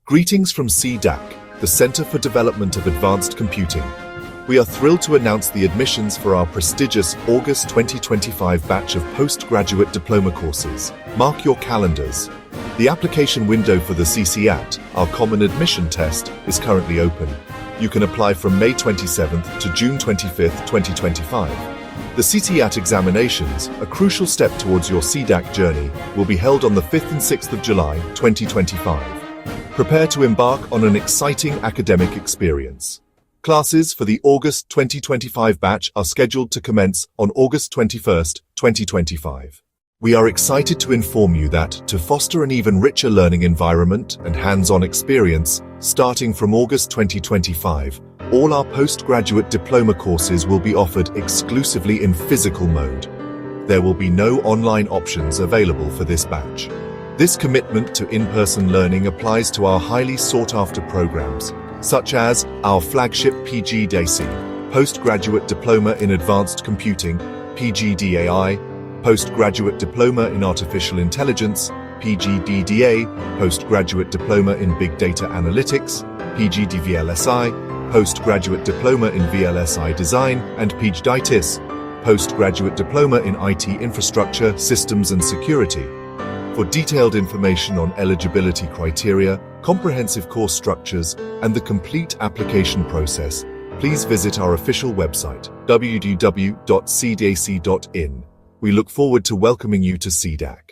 Greetings from C-DAC, the Center for Development of Advanced Computing. We are thrilled to announce the admissions for our prestigious August 2025 batch of postgraduate diploma courses. Mark your calendars. The application window for the CCAT, our common admission test, is currently open. You can apply from May 27th to June 25th, 2025. The CCAT examinations, a crucial step towards your C-DAC journey, will be held on the 5th and 6th of July, 2025. Prepare to embark on an exciting academic experience. Classes for the August 2025 batch are scheduled to commence on August 21st, 2025. We are excited to inform you that, to foster an even richer learning environment and hands-on experience, starting from August 2025, all our postgraduate diploma courses will be offered exclusively in physical mode. There will be no online options available for this batch. This commitment to in-person learning applies to our highly sought-after programs, such as our flagship PGDAC, Postgraduate Diploma in Advanced Computing, PGDAI, Postgraduate Diploma in Artificial Intelligence, PGDBDA, Postgraduate Diploma in Big Data Analytics, PGDVLSI, Postgraduate Diploma in VLSI Design, and PGDITISS, Postgraduate Diploma in IT Infrastructure, Systems and Security. For detailed information on eligibility criteria, comprehensive course structures, and the complete application process, please visit our official website, www.cdac.in. We look forward to welcoming you to C-DAC.